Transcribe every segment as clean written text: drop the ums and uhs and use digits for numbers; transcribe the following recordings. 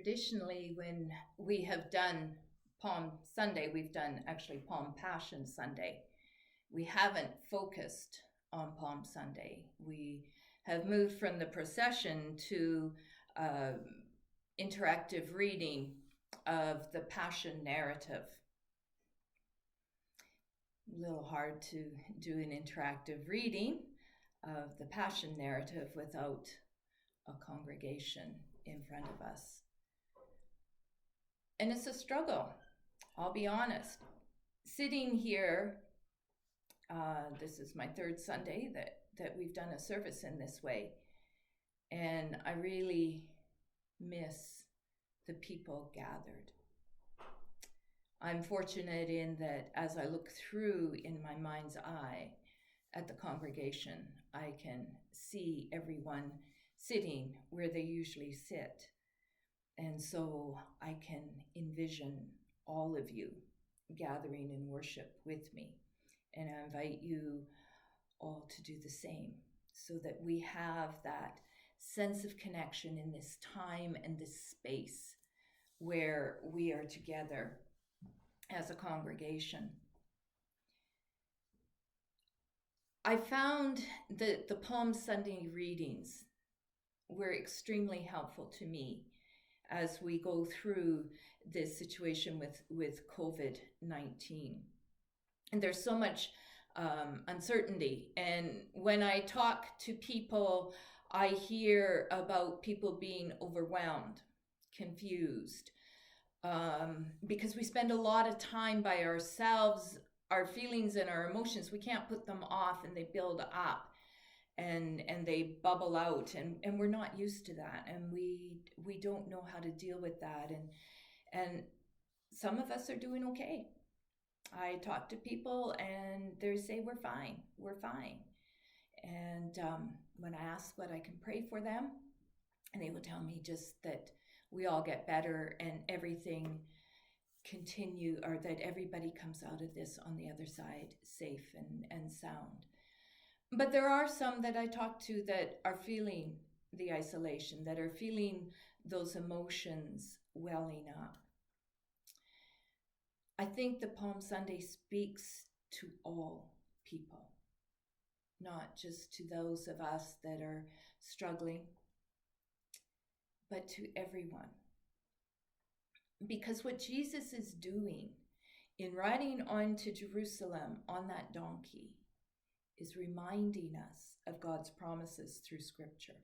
Traditionally, when we have done Palm Sunday, we've done actually Palm Passion Sunday. We haven't focused on Palm Sunday. We have moved from the procession to interactive reading of the Passion narrative. A little hard to do an interactive reading of the Passion narrative without a congregation in front of us. And it's a struggle, I'll be honest. Sitting here, this is my third Sunday that we've done a service in this way, and I really miss the people gathered. I'm fortunate in that as I look through in my mind's eye at the congregation, I can see everyone sitting where they usually sit. And so I can envision all of you gathering in worship with me. And I invite you all to do the same so that we have that sense of connection in this time and this space where we are together as a congregation. I found that the Palm Sunday readings were extremely helpful to me as we go through this situation with COVID-19. And there's so much uncertainty. And when I talk to people, I hear about people being overwhelmed, confused, because we spend a lot of time by ourselves. Our feelings and our emotions, we can't put them off, and they build up. And they bubble out, and we're not used to that, and we don't know how to deal with that, and some of us are doing okay. I talk to people and they say we're fine, and when I ask what I can pray for them, and they will tell me just that we all get better and everything continue, or that everybody comes out of this on the other side safe and sound. But there are some that I talk to that are feeling the isolation, that are feeling those emotions welling up. I think the Palm Sunday speaks to all people, not just to those of us that are struggling, but to everyone. Because what Jesus is doing in riding on to Jerusalem on that donkey is reminding us of God's promises through Scripture.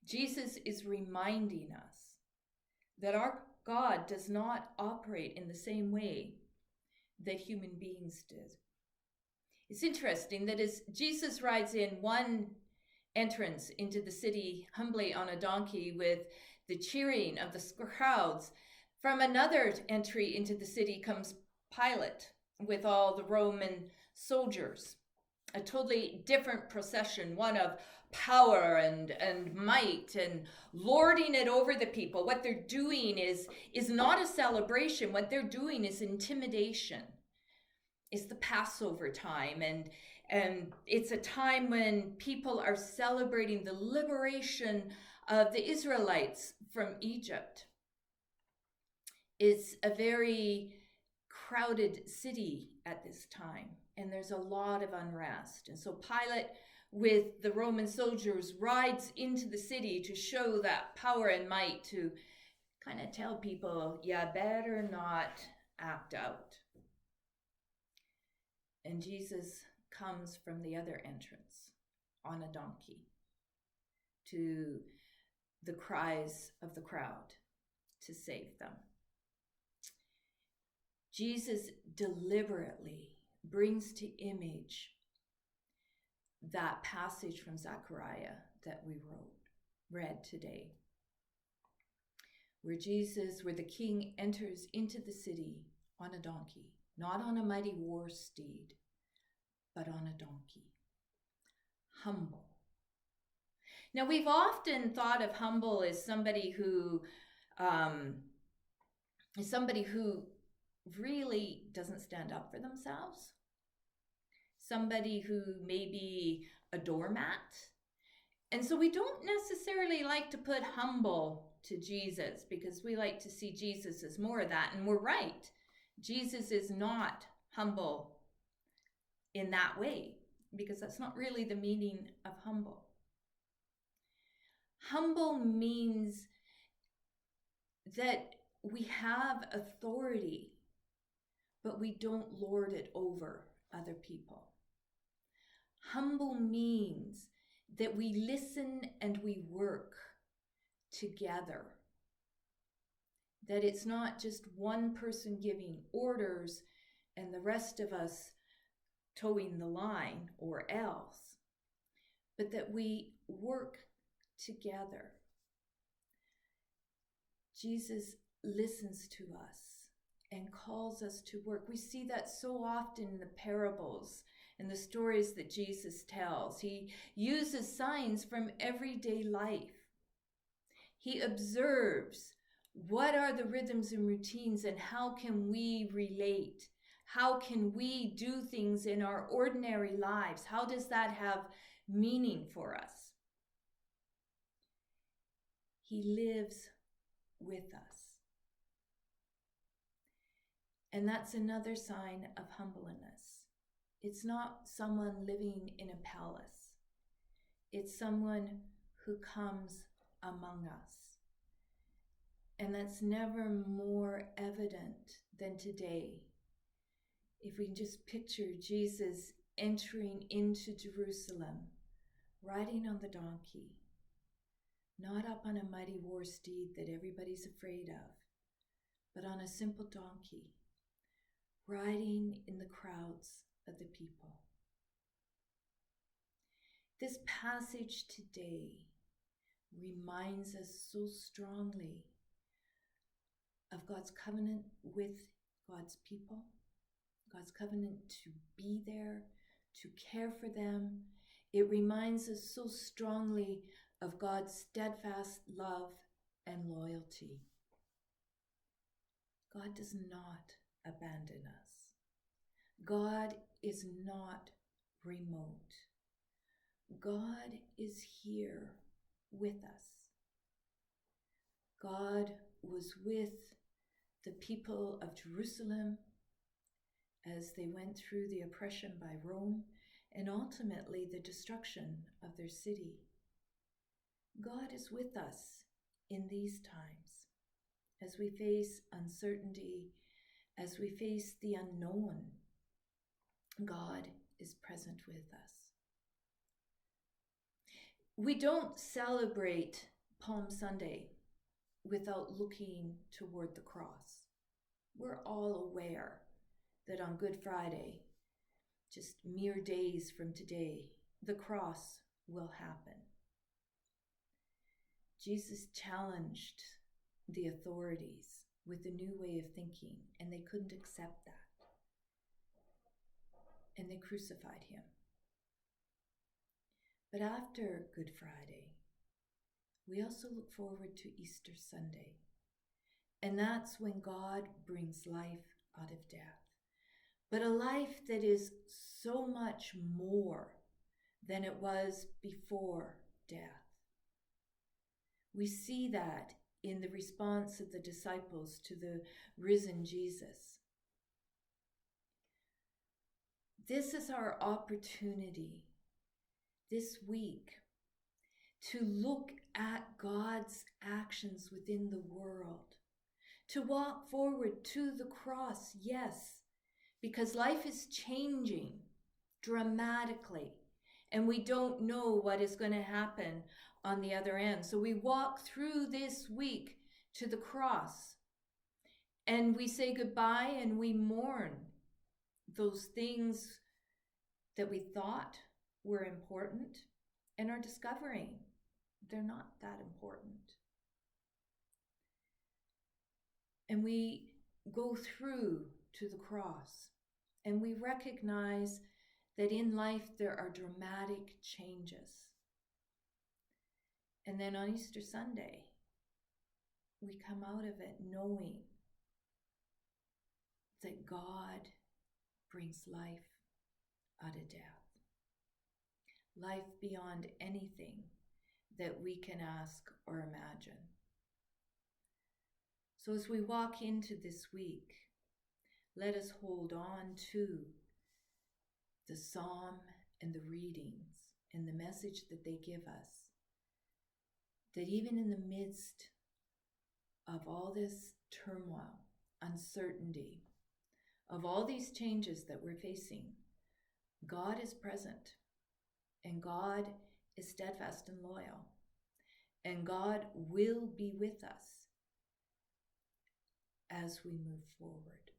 Jesus is reminding us that our God does not operate in the same way that human beings did. It's interesting that as Jesus rides in one entrance into the city humbly on a donkey with the cheering of the crowds, from another entry into the city comes Pilate with all the Roman soldiers, a totally different procession, one of power and might and lording it over the people. What they're doing is not a celebration. What they're doing is intimidation. It's the Passover time, and it's a time when people are celebrating the liberation of the Israelites from Egypt. It's a very crowded city at this time, and there's a lot of unrest. And so Pilate, with the Roman soldiers, rides into the city to show that power and might, to kind of tell people, you better not act out. And Jesus comes from the other entrance on a donkey to the cries of the crowd to save them. Jesus deliberately brings to image that passage from Zechariah that we read today, where the king enters into the city on a donkey, not on a mighty war steed, but on a donkey, humble. Now, we've often thought of humble as somebody who really doesn't stand up for themselves, somebody who may be a doormat. And so we don't necessarily like to put humble to Jesus, because we like to see Jesus as more of that, and we're right. Jesus is not humble in that way, because that's not really the meaning of humble. Humble means that we have authority, but we don't lord it over other people. Humble means that we listen and we work together. That it's not just one person giving orders and the rest of us towing the line or else, but that we work together. Jesus listens to us and calls us to work. We see that so often in the parables and the stories that Jesus tells. He uses signs from everyday life. He observes what are the rhythms and routines and how can we relate? How can we do things in our ordinary lives? How does that have meaning for us? He lives with us. And that's another sign of humbleness. It's not someone living in a palace. It's someone who comes among us. And that's never more evident than today. If we can just picture Jesus entering into Jerusalem, riding on the donkey, not up on a mighty war steed that everybody's afraid of, but on a simple donkey, riding in the crowds of the people. This passage today reminds us so strongly of God's covenant with God's people, God's covenant to be there, to care for them. It reminds us so strongly of God's steadfast love and loyalty. God does not abandon us. God is not remote. God is here with us. God was with the people of Jerusalem as they went through the oppression by Rome and ultimately the destruction of their city. God is with us in these times as we face uncertainty, as we face the unknown. God is present with us. We don't celebrate Palm Sunday without looking toward the cross. We're all aware that on Good Friday, just mere days from today, the cross will happen. Jesus challenged the authorities with a new way of thinking, and they couldn't accept that. And they crucified him. But after Good Friday, we also look forward to Easter Sunday. And that's when God brings life out of death. But a life that is so much more than it was before death. We see that in the response of the disciples to the risen Jesus. This is our opportunity this week to look at God's actions within the world, to walk forward to the cross, yes, because life is changing dramatically, and we don't know what is going to happen on the other end. So we walk through this week to the cross, and we say goodbye and we mourn those things that we thought were important and are discovering they're not that important. And we go through to the cross and we recognize that in life there are dramatic changes. And then on Easter Sunday, we come out of it knowing that God brings life out of death. Life beyond anything that we can ask or imagine. So as we walk into this week, let us hold on to the psalm and the readings and the message that they give us, that even in the midst of all this turmoil, uncertainty, of all these changes that we're facing, God is present, and God is steadfast and loyal, and God will be with us as we move forward.